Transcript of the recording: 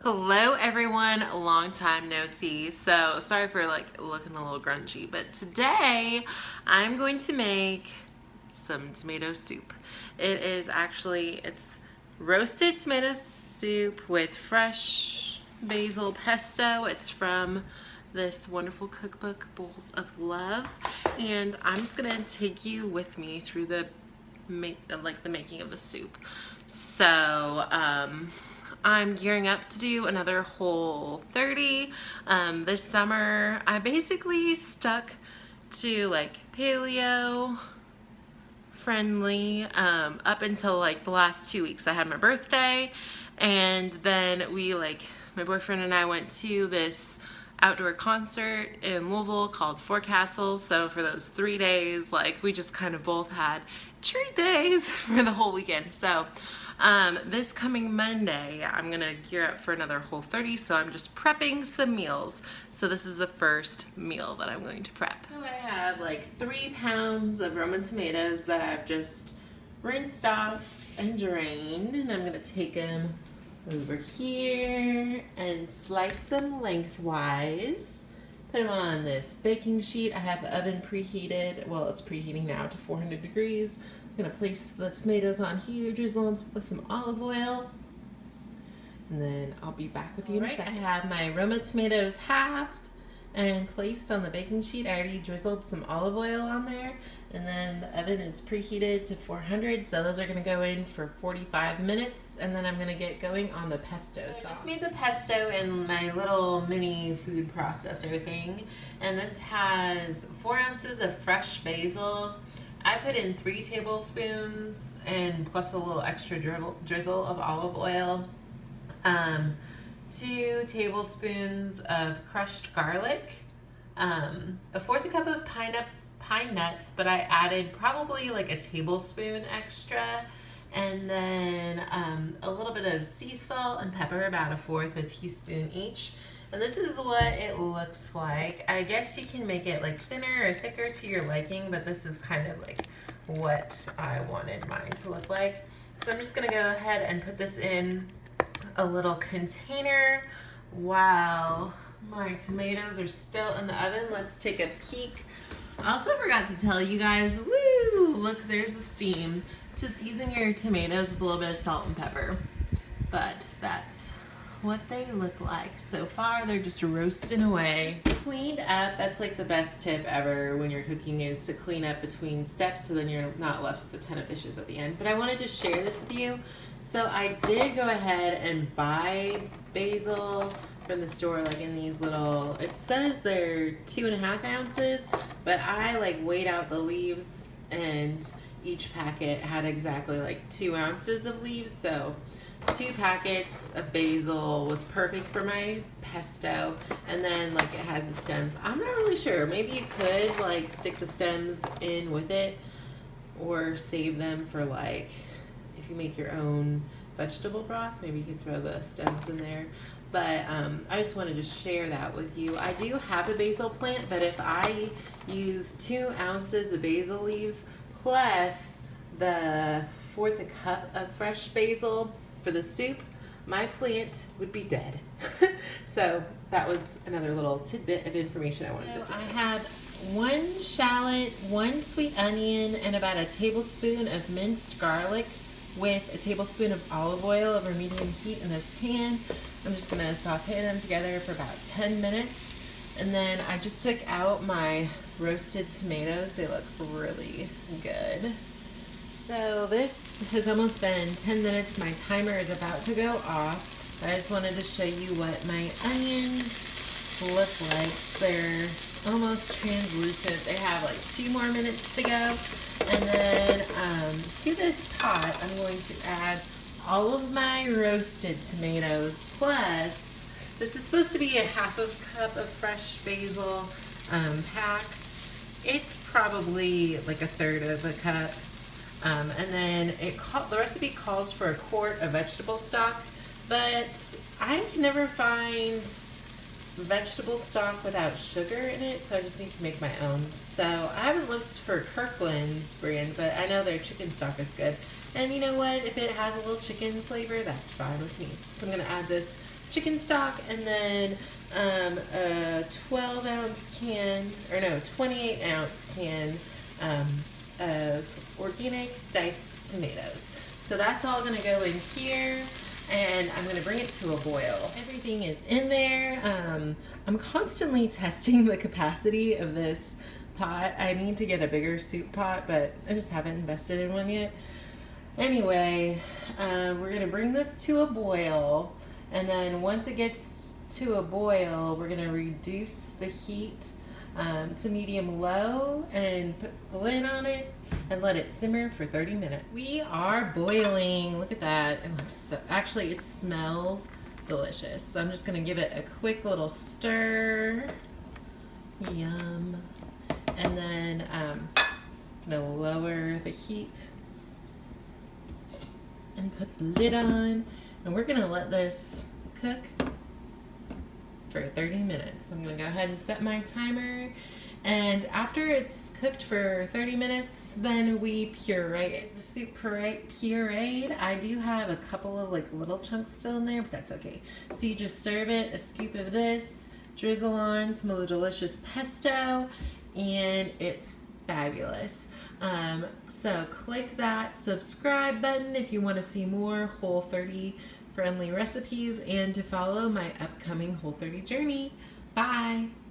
Hello everyone, long time no see. So sorry for looking a little grungy, but today I'm going to make some tomato soup. It's roasted tomato soup with fresh basil pesto. It's from this wonderful cookbook, Bowls of Love. And I'm just gonna take you with me through the making of the soup. So, I'm gearing up to do another Whole30 this summer. I basically stuck to like paleo friendly up until like the last 2 weeks. I had my birthday, and then my boyfriend and I went to this outdoor concert in Louisville called Four Castles. So for those 3 days, we just kind of both had treat days for the whole weekend. So this coming Monday, I'm gonna gear up for another Whole30, so I'm just prepping some meals. So this is the first meal that I'm going to prep. So I have like 3 pounds of Roma tomatoes that I've just rinsed off and drained, and I'm gonna take them over here and slice them lengthwise. Put them on this baking sheet. I have the oven preheated. Well, it's preheating now to 400 degrees. I'm gonna place the tomatoes on here, drizzle them with some olive oil, and then I'll be back with you in a second. I have my Roma tomatoes halved and placed on the baking sheet. I already drizzled some olive oil on there, and then the oven is preheated to 400, so those are gonna go in for 45 minutes, and then I'm gonna get going on the pesto sauce. I just made the pesto in my little mini food processor thing, and this has 4 ounces of fresh basil. I put in 3 tablespoons and plus a little extra drizzle of olive oil, 2 tablespoons of crushed garlic, a 1/4 cup of pine nuts, but I added probably like a tablespoon extra, and then a little bit of sea salt and pepper, about 1/4 teaspoon each. And this is what it looks like. I guess you can make it like thinner or thicker to your liking, but this is kind of like what I wanted mine to look like. So I'm just gonna go ahead and put this in a little container while my tomatoes are still in the oven. Let's take a peek. I also forgot to tell you guys, woo, look, there's the steam. To season your tomatoes with a little bit of salt and pepper. But that's what they look like so far. They're just roasting away. Just cleaned up. That's like the best tip ever when you're cooking, is to clean up between steps, so then you're not left with a ton of dishes at the end. But I wanted to share this with you. So I did go ahead and buy basil from the store, like in these little, it says they're 2.5 ounces, but I weighed out the leaves, and each packet had exactly like 2 ounces of leaves. So 2 packets of basil was perfect for my pesto, and then it has the stems. I'm not really sure. Maybe you could stick the stems in with it, or save them for if you make your own vegetable broth. Maybe you could throw the stems in there. But I just wanted to share that with you. I do have a basil plant, but if I use 2 ounces of basil leaves plus the 1/4 cup of fresh basil for the soup, my plant would be dead. So that was another little tidbit of information I wanted to share. I have 1 shallot, 1 sweet onion, and about a tablespoon of minced garlic with a tablespoon of olive oil over medium heat in this pan. I'm just gonna saute them together for about 10 minutes. And then I just took out my roasted tomatoes. They look really good. So this has almost been 10 minutes. My timer is about to go off. I just wanted to show you what my onions look like. They're almost translucent. They have 2 more minutes to go. And then to this pot, I'm going to add all of my roasted tomatoes, plus this is supposed to be a 1/2 cup of fresh basil packed. It's probably like 1/3 of a cup. And then the recipe calls for 1 quart of vegetable stock, but I can never find vegetable stock without sugar in it, so I just need to make my own. So I haven't looked for Kirkland's brand, but I know their chicken stock is good. And you know what? If it has a little chicken flavor, that's fine with me. So I'm gonna add this chicken stock, and then a 12-ounce can, or no, 28-ounce can of organic diced tomatoes. So that's all gonna go in here, and I'm gonna bring it to a boil. Everything is in there. I'm constantly testing the capacity of this pot. I need to get a bigger soup pot, but I just haven't invested in one yet. Anyway, we're gonna bring this to a boil, and then once it gets to a boil, we're gonna reduce the heat to medium low and put the lid on it and let it simmer for 30 minutes. We are boiling. Look at that. It looks so, actually it smells delicious. So I'm just gonna give it a quick little stir. Yum. And then I'm gonna lower the heat and put the lid on, and we're gonna let this cook for 30 minutes. I'm gonna go ahead and set my timer, and after it's cooked for 30 minutes, then we puree it. The soup pureed. I do have a couple of like little chunks still in there, but that's okay. So you just serve it, a scoop of this, drizzle on some of the delicious pesto, and it's fabulous. So click that subscribe button if you want to see more Whole30 friendly recipes and to follow my upcoming Whole30 journey. Bye!